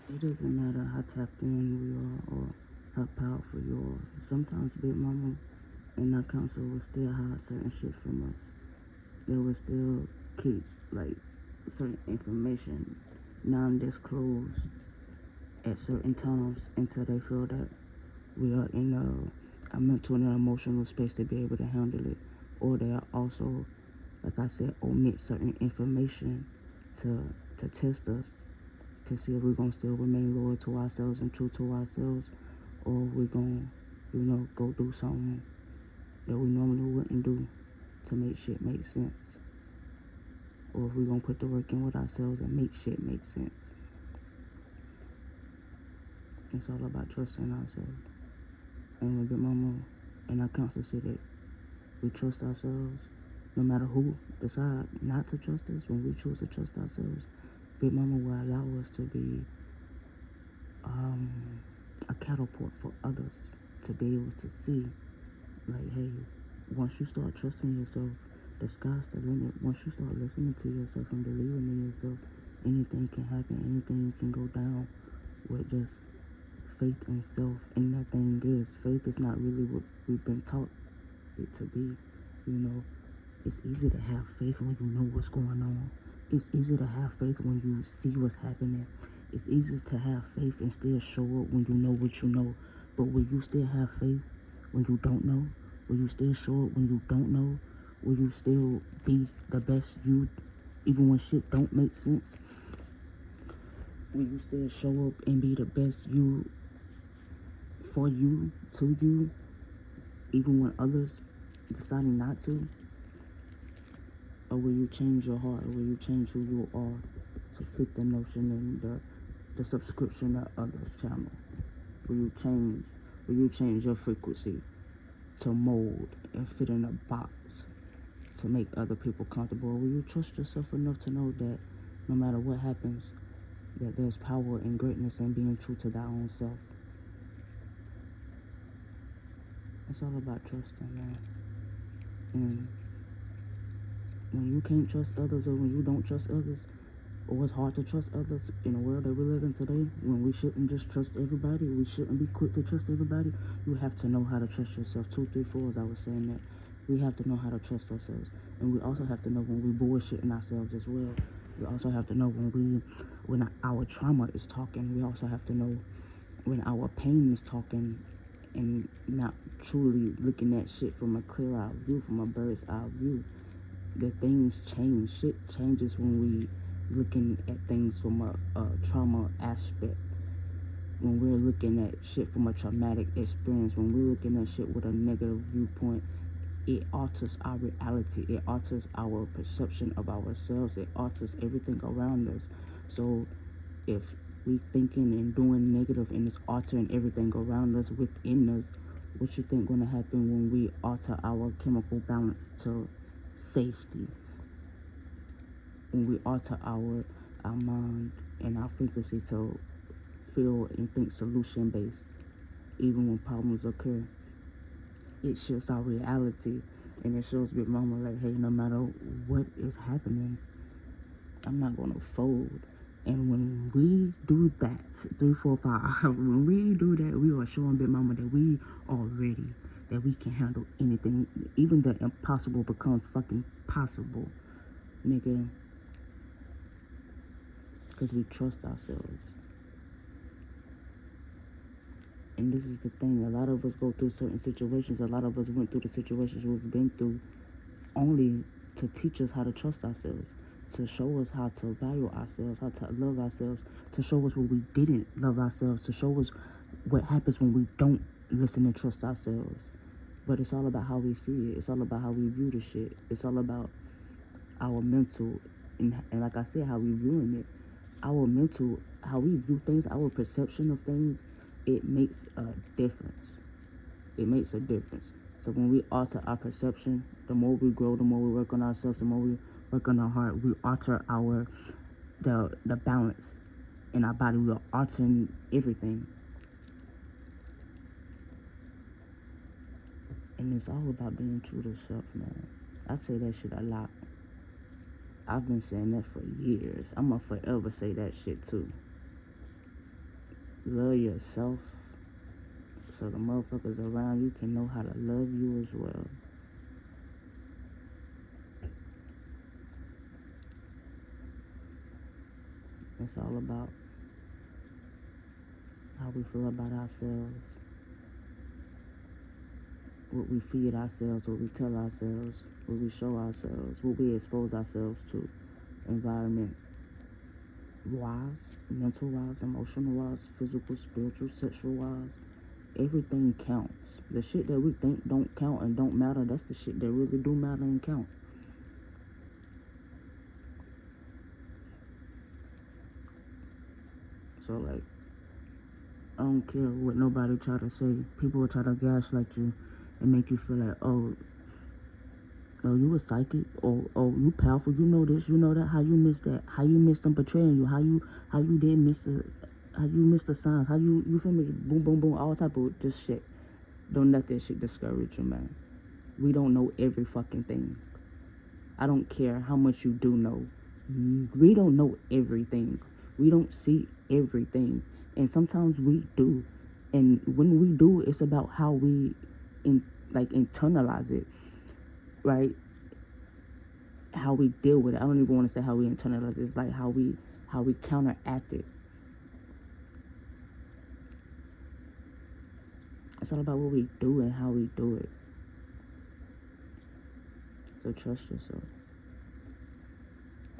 It doesn't matter how tapped in we are or how powerful you are. Sometimes Big Mama and our council will still hide certain shit from us. They will still keep like certain information non-disclosed at certain times until they feel that we are in a mental and emotional space to be able to handle it. Or they are also, like I said, omit certain information to test us, to see if we're gonna still remain loyal to ourselves and true to ourselves, or we're gonna, go do something that we normally wouldn't do to make shit make sense. Or if we're gonna put the work in with ourselves and make shit make sense. It's all about trusting ourselves. And when Big Mama and our council say that we trust ourselves, no matter who decide not to trust us, when we choose to trust ourselves, Big Mama will allow us to be a catapult for others to be able to see, like, hey, once you start trusting yourself, the sky's the limit. Once you start listening to yourself and believing in yourself, anything can happen, anything can go down with just faith and self. And that thing is, faith is not really what we've been taught it to be. It's easy to have faith when you know what's going on. It's easy to have faith when you see what's happening. It's easy to have faith and still show up when you know what you know. But will you still have faith when you don't know? Will you still show up when you don't know? Will you still be the best you, even when shit don't make sense? Will you still show up and be the best you for you, to you, even when others deciding not to? Or will you change your heart? Or will you change who you are to fit the notion and the subscription of others' channel? Will you change your frequency to mold and fit in a box to make other people comfortable? Or will you trust yourself enough to know that no matter what happens, that there's power and greatness in being true to thy own self? It's all about trusting, man. And when you can't trust others, or when you don't trust others, or it's hard to trust others in the world that we live in today, when we shouldn't just trust everybody, we shouldn't be quick to trust everybody, you have to know how to trust yourself. 2, 3, 4, as I was saying that. We have to know how to trust ourselves. And we also have to know when we bullshitting ourselves as well. We also have to know when our trauma is talking. We also have to know when our pain is talking and not truly looking at shit from a clear-eye view, from a bird's eye view. The things change. Shit changes when we looking at things from a trauma aspect. When we're looking at shit from a traumatic experience, when we're looking at shit with a negative viewpoint, it alters our reality. It alters our perception of ourselves. It alters everything around us. So if we thinking and doing negative and it's altering everything around us, within us, what you think gonna happen when we alter our chemical balance to safety? When we alter our mind and our frequency to feel and think solution based, even when problems occur, it shifts our reality, and it shows Big Mama like, hey, no matter what is happening, I'm not gonna fold. And when we do that, 3, 4, 5, when we do that, we are showing Big Mama that we are ready, that we can handle anything. Even the impossible becomes fucking possible, nigga. Because we trust ourselves. And this is the thing, a lot of us go through certain situations, a lot of us went through the situations we've been through only to teach us how to trust ourselves, to show us how to value ourselves, how to love ourselves, to show us what we didn't love ourselves, to show us what happens when we don't listen and trust ourselves. But it's all about how we see it. It's all about how we view the shit. It's all about our mental, and like I said, how we viewing it. Our mental, how we view things, our perception of things, it makes a difference. It makes a difference. So when we alter our perception, the more we grow, the more we work on ourselves, the more we work on our heart, we alter the balance in our body. We are altering everything. And it's all about being true to self, man. I say that shit a lot. I've been saying that for years. I'm gonna forever say that shit too. Love yourself so the motherfuckers around you can know how to love you as well. It's all about how we feel about ourselves, what we feed ourselves, what we tell ourselves, what we show ourselves, what we expose ourselves to, environment wise, mental wise, emotional wise, physical, spiritual, sexual wise. Everything counts. The shit that we think don't count and don't matter, that's the shit that really do matter and count. So like, I don't care what nobody try to say. People will try to gaslight you and make you feel like, oh, you a psychic, oh, you powerful, you know this, you know that, how you missed that, how you missed them betraying you, how you didn't miss the, how you missed the signs, how you feel me, boom, boom, boom, all type of just shit. Don't let that shit discourage you, man. We don't know every fucking thing. I don't care how much you do know. We don't know everything. We don't see everything. And sometimes we do. And when we do, it's about how we internalize it, right? How we deal with it. I don't even want to say how we internalize it. It's like how we counteract it. It's all about what we do and how we do it. So trust yourself.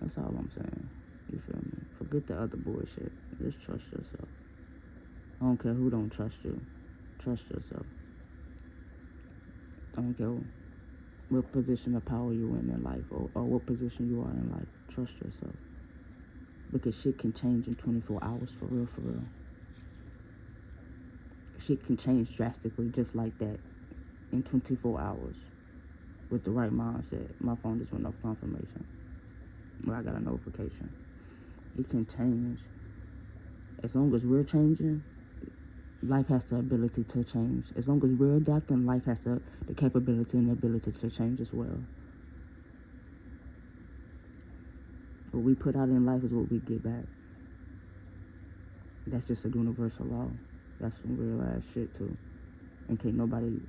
That's all I'm saying. You feel me? Forget the other bullshit. Just trust yourself. I don't care who don't trust you. Trust yourself. I don't care what position of power you in life or what position you are in life. Trust yourself. Because shit can change in 24 hours, for real, for real. Shit can change drastically just like that in 24 hours with the right mindset. My phone just went off confirmation. Well, I got a notification. It can change. As long as we're changing, life has the ability to change. As long as we're adapting, life has the capability and the ability to change as well. What we put out in life is what we get back. That's just a universal law. That's some real ass shit too. And can't nobody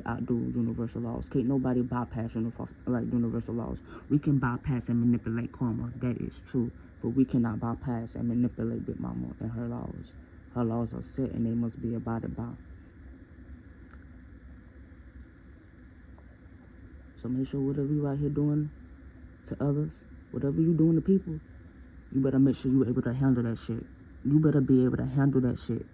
outdo universal laws. Can't nobody bypass universal laws. We can bypass and manipulate karma. That is true. But we cannot bypass and manipulate Big Mama and her laws. Her laws are set and they must be abided by. So make sure whatever you out here doing to others, whatever you doing to people, you better make sure you're able to handle that shit. You better be able to handle that shit.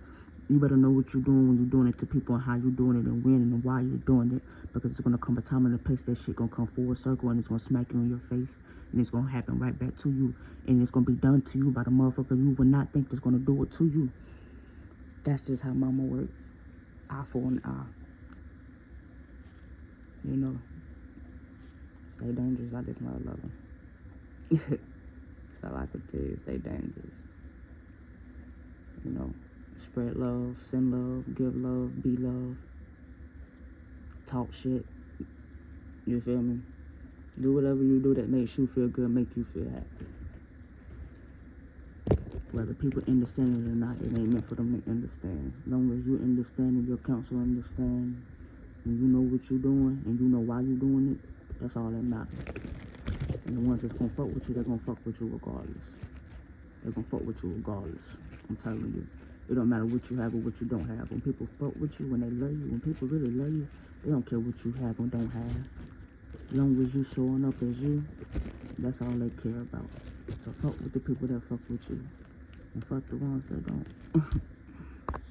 You better know what you're doing when you're doing it to people and how you're doing it and when and why you're doing it. Because it's going to come a time and a place that shit going to come full circle and it's going to smack you in your face. And it's going to happen right back to you. And it's going to be done to you by the motherfucker you would not think is going to do it to you. That's just how mama work. Eye for an eye. You know. Stay dangerous. I just not loving. That's all I could tell you. Stay dangerous. You know. Spread love, send love, give love, be love. Talk shit. You feel me? Do whatever you do that makes you feel good, make you feel happy. Whether people understand it or not, it ain't meant for them to understand. As long as you understand and your counsel understand, and you know what you're doing, and you know why you're doing it, that's all that matters. And the ones that's gonna fuck with you, they're gonna fuck with you regardless. They're gonna fuck with you regardless. I'm telling you. It don't matter what you have or what you don't have. When people fuck with you, when they love you, when people really love you, they don't care what you have or don't have. As long as you showing up as you, that's all they care about. So fuck with the people that fuck with you. And fuck the ones that don't.